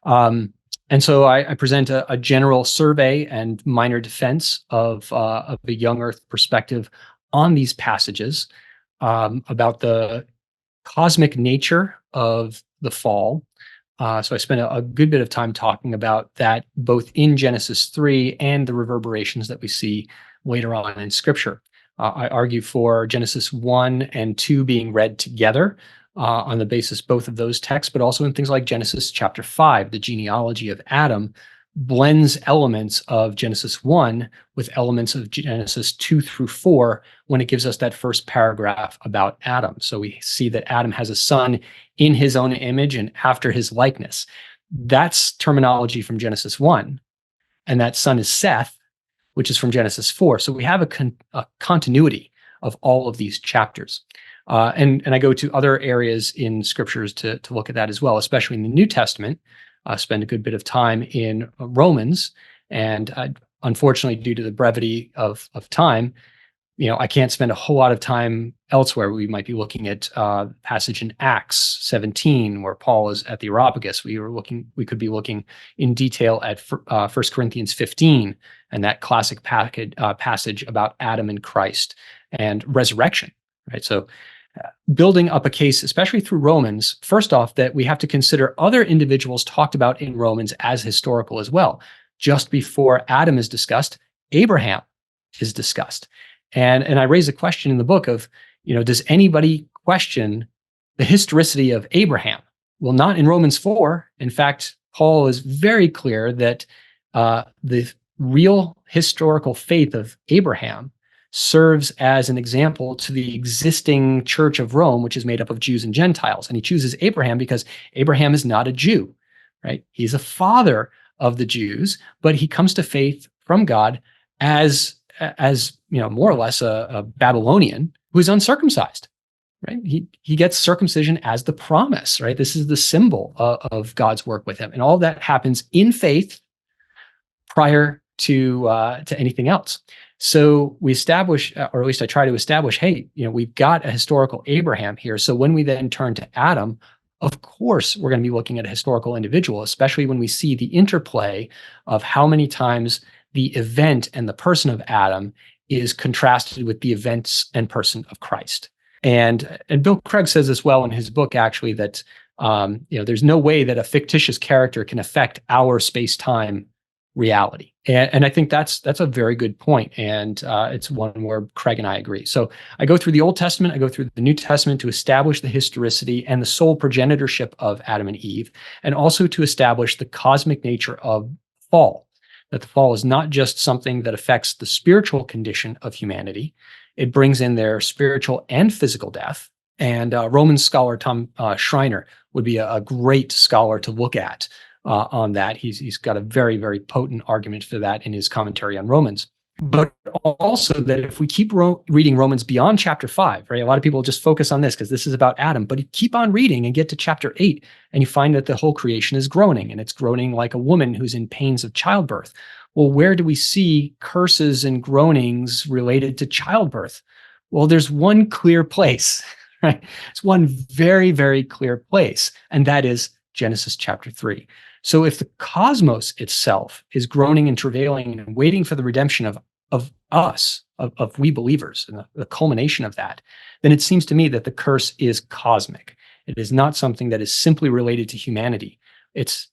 And so I present a general survey and minor defense of a young Earth perspective on these passages, about the cosmic nature of the fall, So I spent a good bit of time talking about that, both in Genesis 3 and the reverberations that we see later on in Scripture. I argue for Genesis 1 and 2 being read together on the basis both of those texts, but also in things like Genesis chapter 5, the genealogy of Adam blends elements of Genesis 1 with elements of Genesis 2 through 4 when it gives us that first paragraph about Adam. So we see that Adam has a son in his own image and after his likeness. That's terminology from Genesis 1. And that son is Seth, which is from Genesis 4. So we have a continuity of all of these chapters. And I go to other areas in scriptures to look at that as well, especially in the New Testament. Spend a good bit of time in Romans. And unfortunately, due to the brevity of time, I can't spend a whole lot of time elsewhere. We might be looking at passage in Acts 17, where Paul is at the Areopagus. We could be looking in detail at 1 Corinthians 15 and that classic passage about Adam and Christ and resurrection, right? So building up a case, especially through Romans, first off, that we have to consider other individuals talked about in Romans as historical as well. Just before Adam is discussed, Abraham is discussed. And I raise a question in the book of, does anybody question the historicity of Abraham? Well, not in Romans 4. In fact, Paul is very clear that the real historical faith of Abraham serves as an example to the existing Church of Rome, which is made up of Jews and Gentiles. And he chooses Abraham because Abraham is not a Jew, right? He's a father of the Jews, but he comes to faith from God as more or less a Babylonian who is uncircumcised, right? He gets circumcision as the promise, right? This is the symbol of God's work with him, and all that happens in faith prior to anything else. So we establish, or at least I try to establish, hey, we've got a historical Abraham here. So when we then turn to Adam, of course, we're going to be looking at a historical individual, especially when we see the interplay of how many times the event and the person of Adam is contrasted with the events and person of Christ. And Bill Craig says as well in his book, actually, that there's no way that a fictitious character can affect our space-time reality. And I think that's a very good point. And it's one where Craig and I agree. So I go through the Old Testament, I go through the New Testament to establish the historicity and the sole progenitorship of Adam and Eve, and also to establish the cosmic nature of fall. That the fall is not just something that affects the spiritual condition of humanity. It brings in their spiritual and physical death. And Roman scholar Tom Schreiner would be a great scholar to look at on that. He's got a very, very potent argument for that in his commentary on Romans. But also that if we keep reading Romans beyond chapter 5, right? A lot of people just focus on this because this is about Adam, but you keep on reading and get to chapter 8, and you find that the whole creation is groaning, and it's groaning like a woman who's in pains of childbirth. Well, where do we see curses and groanings related to childbirth? Well, there's one clear place, right? It's one very, very clear place, and that is Genesis chapter 3. So if the cosmos itself is groaning and travailing and waiting for the redemption of us, of we believers, and the culmination of that, then it seems to me that the curse is cosmic. It is not something that is simply related to humanity. It's,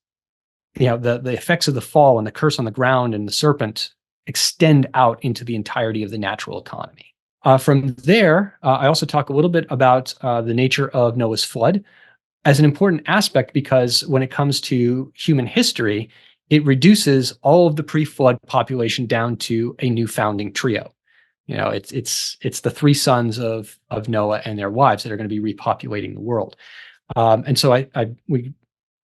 the effects of the fall and the curse on the ground and the serpent extend out into the entirety of the natural economy. From there, I also talk a little bit about the nature of Noah's flood as an important aspect, because when it comes to human history, it reduces all of the pre-flood population down to a new founding trio. It's the three sons of Noah and their wives that are going to be repopulating the world. And so we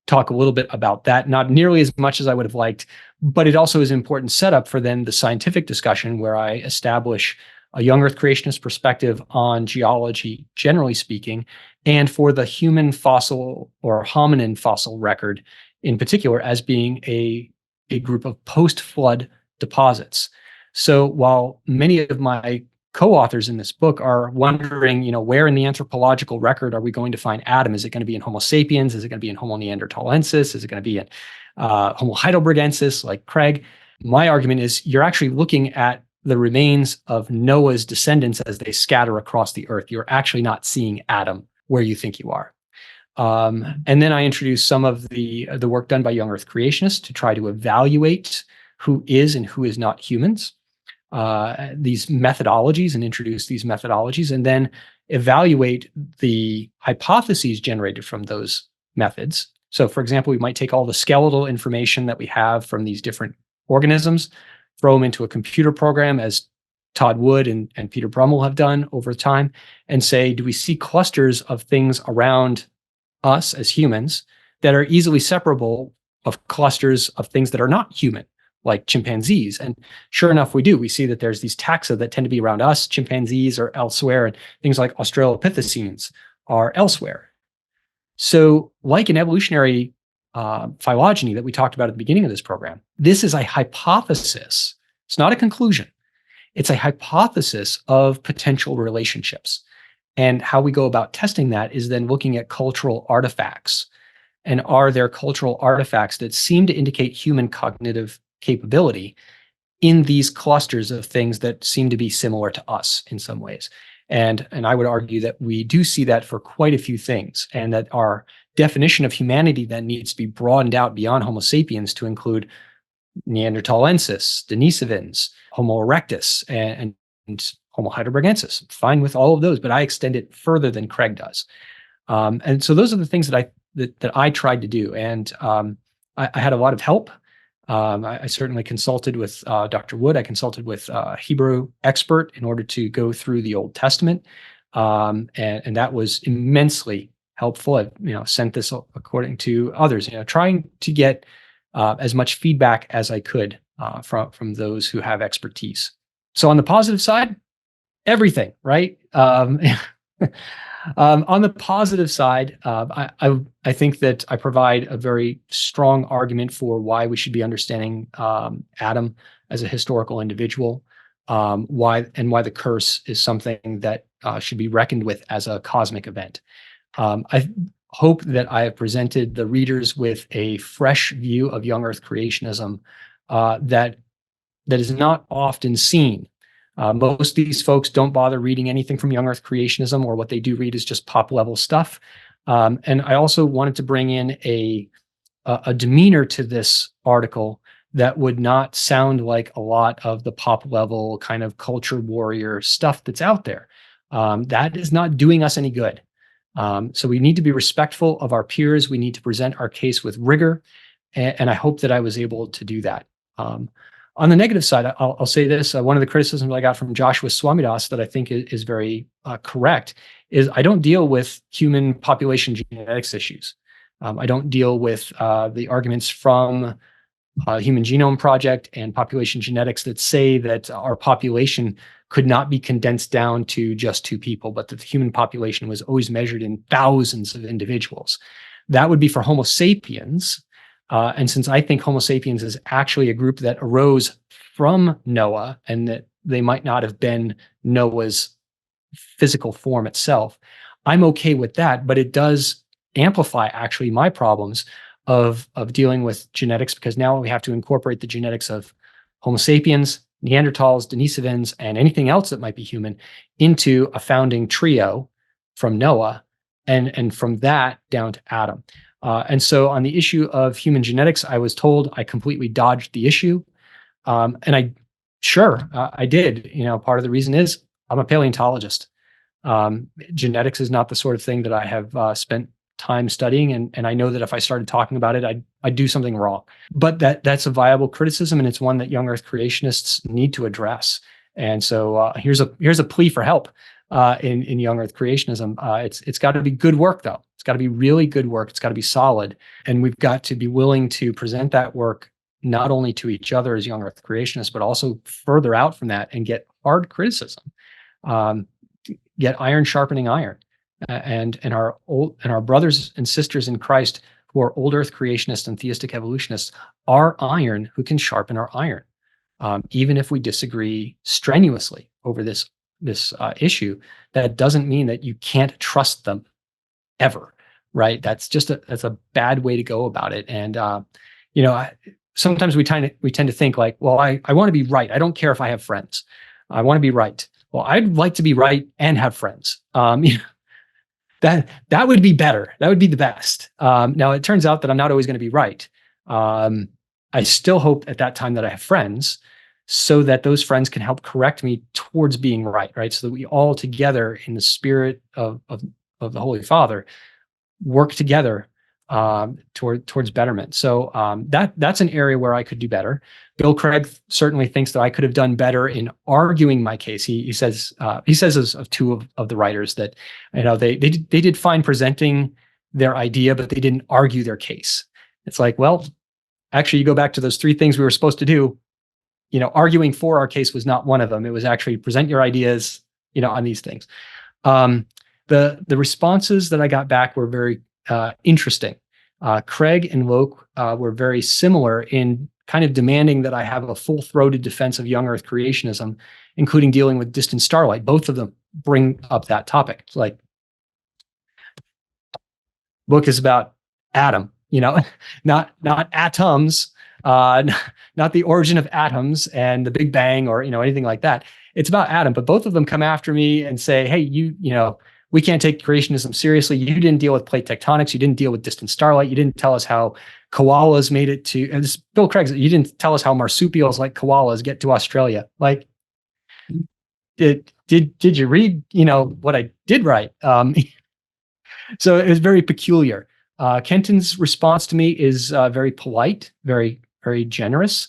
talk a little bit about that, not nearly as much as I would have liked, but it also is an important setup for then the scientific discussion, where I establish a young-Earth creationist perspective on geology, generally speaking, and for the human fossil or hominin fossil record in particular as being a group of post-flood deposits. So while many of my co-authors in this book are wondering, where in the anthropological record are we going to find Adam? Is it going to be in Homo sapiens? Is it going to be in Homo neanderthalensis? Is it going to be in Homo heidelbergensis, like Craig? My argument is you're actually looking at the remains of Noah's descendants as they scatter across the earth. You're actually not seeing Adam where you think you are. And then I introduced some of the work done by Young-Earth Creationists to try to evaluate who is and who is not humans, these methodologies, and introduce these methodologies, and then evaluate the hypotheses generated from those methods. So, for example, we might take all the skeletal information that we have from these different organisms, throw them into a computer program, as Todd Wood and Peter Brummel have done over time, and say, do we see clusters of things around us as humans that are easily separable of clusters of things that are not human, like chimpanzees? And sure enough, we do. We see that there's these taxa that tend to be around us. Chimpanzees are elsewhere, and things like Australopithecines are elsewhere. So, like an evolutionary phylogeny that we talked about at the beginning of this program, this is a hypothesis. It's not a conclusion. It's a hypothesis of potential relationships. And how we go about testing that is then looking at cultural artifacts. And are there cultural artifacts that seem to indicate human cognitive capability in these clusters of things that seem to be similar to us in some ways? And I would argue that we do see that for quite a few things, and that our definition of humanity then needs to be broadened out beyond Homo sapiens to include Neanderthalensis, Denisovans, Homo erectus, and Homo heidelbergensis. I'm fine with all of those, but I extend it further than Craig does. And so those are the things that I tried to do, and I had a lot of help. I certainly consulted with Dr. Wood. I consulted with a Hebrew expert in order to go through the Old Testament, and that was immensely helpful. I sent this according to others, trying to get as much feedback as I could from those who have expertise. So on the positive side, everything, right? On the positive side, I think that I provide a very strong argument for why we should be understanding Adam as a historical individual, why the curse is something that should be reckoned with as a cosmic event. I hope that I have presented the readers with a fresh view of Young-Earth Creationism that is not often seen. Most of these folks don't bother reading anything from Young-Earth Creationism, or what they do read is just pop-level stuff. And I also wanted to bring in a demeanor to this article that would not sound like a lot of the pop-level kind of culture warrior stuff that's out there. That is not doing us any good. So we need to be respectful of our peers. We need to present our case with rigor, and I hope that I was able to do that. On the negative side, I'll say this. One of the criticisms I got from Joshua Swamidas that I think is very correct is I don't deal with human population genetics issues. I don't deal with the arguments from Human Genome Project and population genetics that say that our population could not be condensed down to just 2 people, but that the human population was always measured in thousands of individuals. That would be for Homo sapiens. And since I think Homo sapiens is actually a group that arose from Noah, and that they might not have been Noah's physical form itself, I'm okay with that. But it does amplify actually my problems of dealing with genetics, because now we have to incorporate the genetics of Homo sapiens, Neanderthals, Denisovans, and anything else that might be human into a founding trio from Noah, and from that down to Adam. And so on the issue of human genetics, I was told I completely dodged the issue. And I did. Part of the reason is I'm a paleontologist. Genetics is not the sort of thing that I have spent time studying, and I know that if I started talking about it, I'd do something wrong. But that's a viable criticism, and it's one that Young-Earth Creationists need to address. And so here's a plea for help in Young-Earth Creationism. It's got to be good work, though. It's got to be really good work. It's got to be solid, and we've got to be willing to present that work not only to each other as Young-Earth Creationists, but also further out from that and get hard criticism, get iron sharpening iron. And our brothers and sisters in Christ who are old Earth creationists and theistic evolutionists are iron who can sharpen our iron, even if we disagree strenuously over this issue. That doesn't mean that you can't trust them ever, right? That's a bad way to go about it. And sometimes we tend to think like, well, I want to be right. I don't care if I have friends. I want to be right. Well, I'd like to be right and have friends. that would be better. That would be the best. Now it turns out that I'm not always going to be right. I still hope at that time that I have friends, so that those friends can help correct me towards being right, right? So that we all together, in the spirit of the Holy Father, work together towards betterment. So that's an area where I could do better. Bill Craig certainly thinks that I could have done better in arguing my case. He says of two of the writers that, they did fine presenting their idea, but they didn't argue their case. It's like, well, actually, you go back to those three things we were supposed to do. Arguing for our case was not one of them. It was actually present your ideas, on these things. The responses that I got back were very interesting. Craig and Loke were very similar in kind of demanding that I have a full-throated defense of young Earth creationism, including dealing with distant starlight. Both of them bring up that topic. It's like, book is about Adam, not atoms, not the origin of atoms and the Big Bang or anything like that. It's about Adam. But both of them come after me and say, hey, we can't take creationism seriously. You didn't deal with plate tectonics. You didn't deal with distant starlight. You didn't tell us how koalas made it to, and this Bill Craig, you didn't tell us how marsupials like koalas get to Australia. Like, did you read, what I did write? So it was very peculiar. Kenton's response to me is very polite, very, very generous.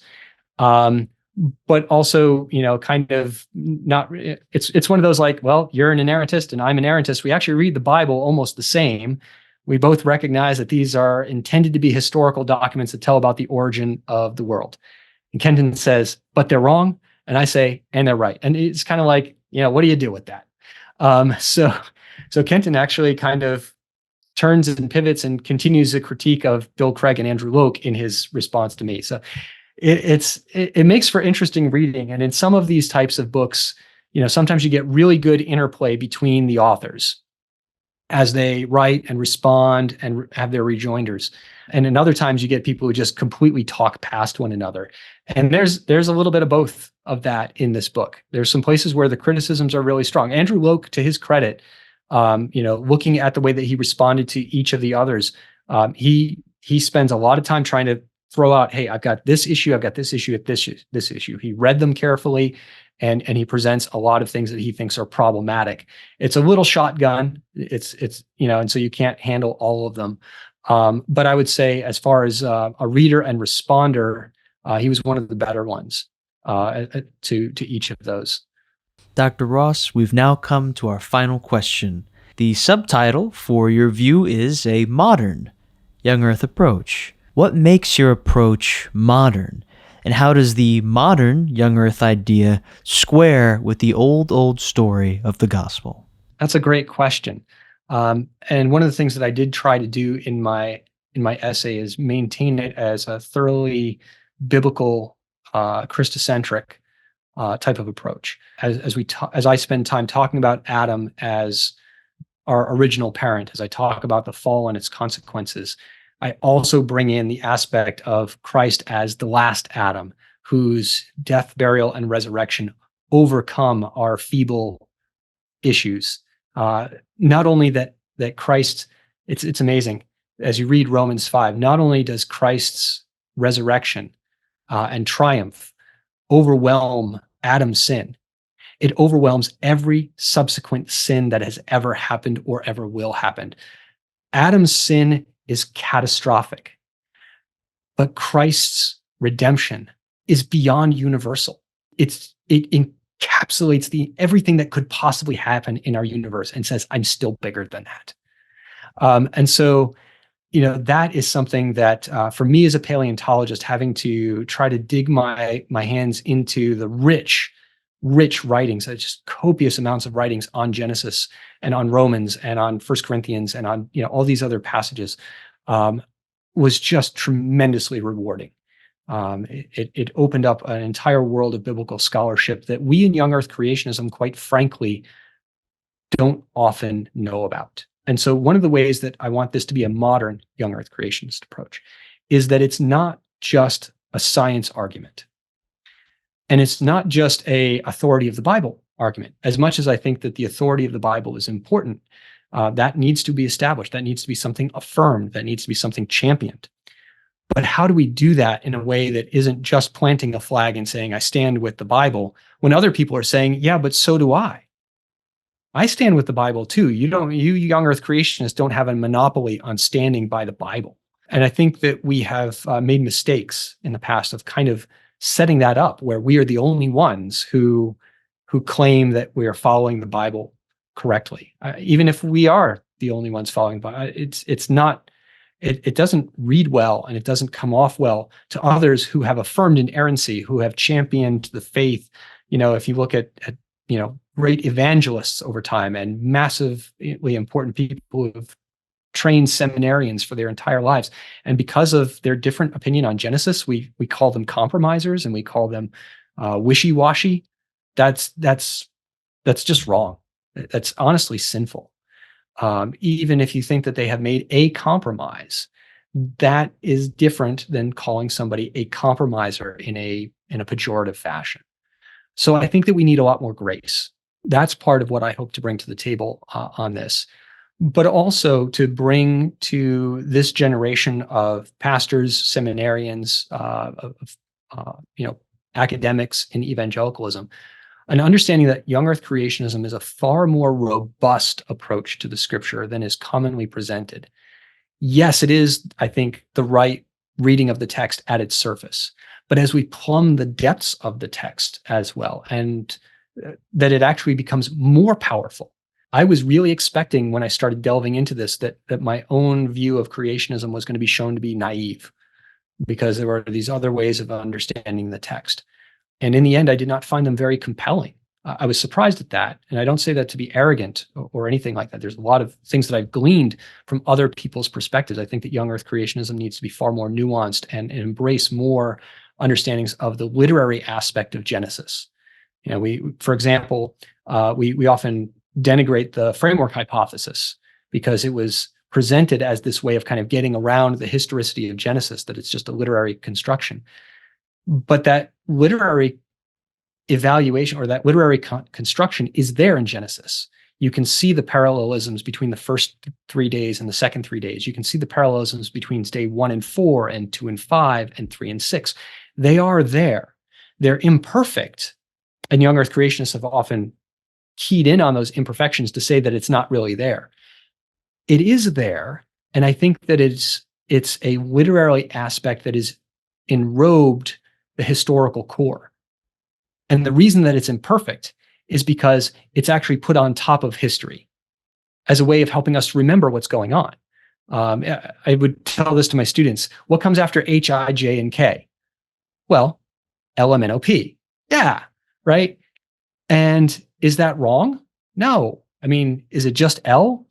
But also, kind of not, it's one of those like, well, you're an inerrantist and I'm an inerrantist. We actually read the Bible almost the same. We both recognize that these are intended to be historical documents that tell about the origin of the world. And Kenton says, but they're wrong. And I say, and they're right. And it's kind of like, what do you do with that? So Kenton actually kind of turns and pivots and continues a critique of Bill Craig and Andrew Loke in his response to me. So it makes for interesting reading. And in some of these types of books, sometimes you get really good interplay between the authors as they write and respond and have their rejoinders. And in other times you get people who just completely talk past one another. And there's a little bit of both of that in this book. There's some places where the criticisms are really strong. Andrew Loke, to his credit, looking at the way that he responded to each of the others, he spends a lot of time trying to throw out, hey, I've got this issue, I've got this issue, this issue. He read them carefully, and he presents a lot of things that he thinks are problematic. It's a little shotgun. It's and so you can't handle all of them. But I would say, as far as a reader and responder, he was one of the better ones to each of those. Dr. Ross, we've now come to our final question. The subtitle for your view is A Modern Young Earth Approach. What makes your approach modern? And how does the modern Young Earth idea square with the old story of the gospel? That's a great question. And one of the things that I did try to do in my essay is maintain it as a thoroughly biblical, Christocentric type of approach. As I spend time talking about Adam as our original parent, as I talk about the fall and its consequences, I also bring in the aspect of Christ as the last Adam, whose death, burial, and resurrection overcome our feeble issues. Not only that Christ, it's amazing, as you read Romans 5, not only does Christ's resurrection and triumph overwhelm Adam's sin, it overwhelms every subsequent sin that has ever happened or ever will happen. Adam's sin is catastrophic, but Christ's redemption is beyond universal. It encapsulates everything that could possibly happen in our universe and says, I'm still bigger than that. And so, that is something that for me as a paleontologist, having to try to dig my hands into the rich writings, just copious amounts of writings on Genesis and on Romans and on 1 Corinthians and on all these other passages, was just tremendously rewarding. It opened up an entire world of biblical scholarship that we in Young Earth Creationism, quite frankly, don't often know about. And so one of the ways that I want this to be a modern Young Earth Creationist approach is that it's not just a science argument. And it's not just a authority of the Bible argument. As much as I think that the authority of the Bible is important, That needs to be established. That needs to be something affirmed. That needs to be something championed. But how do we do that in a way that isn't just planting a flag and saying, I stand with the Bible, when other people are saying, yeah, but so do I. I stand with the Bible too. You young earth creationists don't have a monopoly on standing by the Bible. And I think that we have made mistakes in the past of kind of setting that up where we are the only ones who claim that we are following the Bible correctly. Even if we are the only ones following the Bible, it's not, it doesn't read well and it doesn't come off well to others who have affirmed inerrancy, who have championed the faith. If you look at great evangelists over time and massively important people who have trained seminarians for their entire lives. And because of their different opinion on Genesis, we call them compromisers and we call them wishy-washy. That's just wrong. That's honestly sinful. Even if you think that they have made a compromise, that is different than calling somebody a compromiser in a pejorative fashion. So I think that we need a lot more grace. That's part of what I hope to bring to the table on this, but also to bring to this generation of pastors, seminarians, academics in evangelicalism, an understanding that young earth creationism is a far more robust approach to the scripture than is commonly presented. Yes, it is, I think, the right reading of the text at its surface, but as we plumb the depths of the text as well, and that it actually becomes more powerful. I was really expecting when I started delving into this that my own view of creationism was going to be shown to be naive because there were these other ways of understanding the text. And in the end, I did not find them very compelling. I was surprised at that. And I don't say that to be arrogant or anything like that. There's a lot of things that I've gleaned from other people's perspectives. I think that young earth creationism needs to be far more nuanced and embrace more understandings of the literary aspect of Genesis. For example, we often denigrate the framework hypothesis because it was presented as this way of kind of getting around the historicity of Genesis, that it's just a literary construction. But that literary evaluation or that literary construction is there in Genesis. You can see the parallelisms between the first 3 days and the second 3 days. You can see the parallelisms between day 1 and 4 and 2 and 5 and 3 and 6. They are there. They're imperfect. And young earth creationists have often keyed in on those imperfections to say that it's not really there. It is there. And I think that it's a literary aspect that is enrobed the historical core. And the reason that it's imperfect is because it's actually put on top of history as a way of helping us to remember what's going on. I would tell this to my students. What comes after H, I, J, and K? Well, L, M, N, O, P. Yeah, right? And is that wrong? No. I mean, is it just L?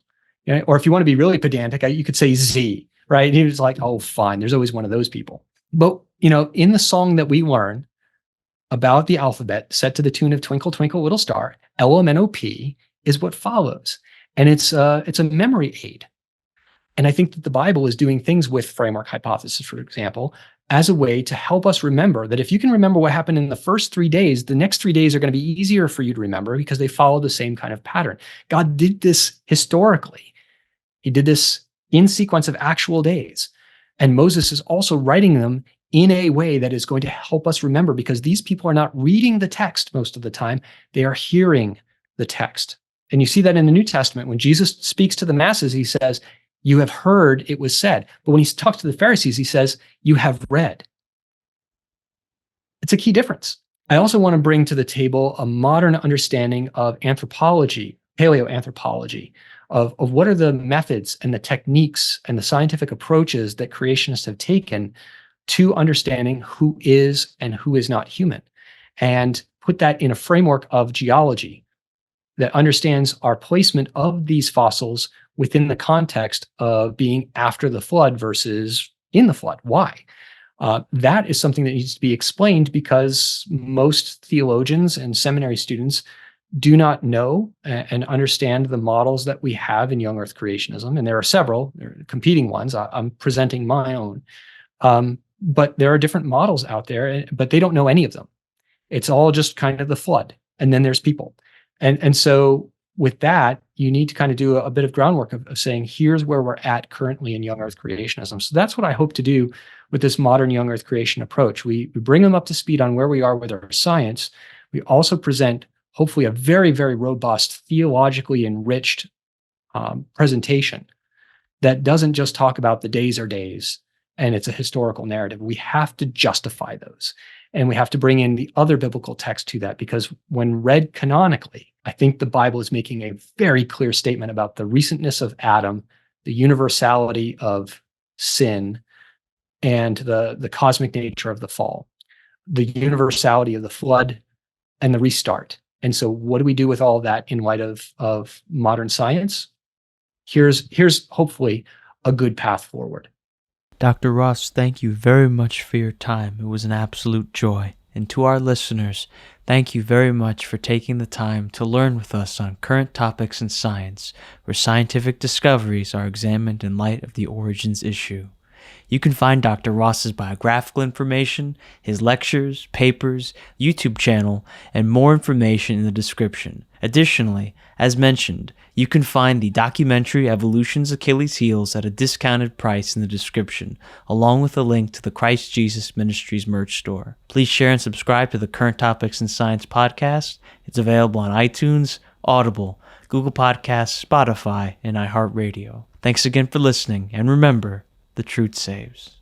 Or if you want to be really pedantic, you could say Z, right? And he was like, oh, fine. There's always one of those people. But, in the song that we learn about the alphabet set to the tune of Twinkle, Twinkle, Little Star, LMNOP is what follows. And it's a memory aid. And I think that the Bible is doing things with framework hypothesis, for example, as a way to help us remember that if you can remember what happened in the first 3 days, the next 3 days are going to be easier for you to remember because they follow the same kind of pattern. God did this historically. He did this in sequence of actual days. And Moses is also writing them in a way that is going to help us remember, because these people are not reading the text most of the time. They are hearing the text. And you see that in the New Testament. When Jesus speaks to the masses, he says, you have heard it was said. But when he talks to the Pharisees, he says, you have read. It's a key difference. I also want to bring to the table a modern understanding of anthropology, paleoanthropology, of what are the methods and the techniques and the scientific approaches that creationists have taken to understanding who is and who is not human, and put that in a framework of geology that understands our placement of these fossils within the context of being after the flood versus in the flood. Why? That is something that needs to be explained, because most theologians and seminary students do not know and understand the models that we have in young earth creationism. And there are several, there are competing ones. I'm presenting my own. But there are different models out there, but they don't know any of them. It's all just kind of the flood. And then there's people. And so with that, you need to kind of do a bit of groundwork of saying, here's where we're at currently in young earth creationism. So that's what I hope to do with this modern young earth creation approach. We bring them up to speed on where we are with our science. We also present, hopefully, a very, very robust, theologically enriched presentation that doesn't just talk about the days are days and it's a historical narrative. We have to justify those. And we have to bring in the other biblical text to that, because when read canonically, I think the Bible is making a very clear statement about the recentness of Adam, the universality of sin, and the cosmic nature of the fall, the universality of the flood and the restart. And so what do we do with all of that in light of modern science? Here's hopefully a good path forward. Dr. Ross, thank you very much for your time. It was an absolute joy. And to our listeners, thank you very much for taking the time to learn with us on current topics in science, where scientific discoveries are examined in light of the origins issue. You can find Dr. Ross's biographical information, his lectures, papers, YouTube channel, and more information in the description. Additionally, as mentioned, you can find the documentary Evolution's Achilles Heels at a discounted price in the description, along with a link to the Christ Jesus Ministries merch store. Please share and subscribe to the Current Topics in Science podcast. It's available on iTunes, Audible, Google Podcasts, Spotify, and iHeartRadio. Thanks again for listening, and remember, the truth saves.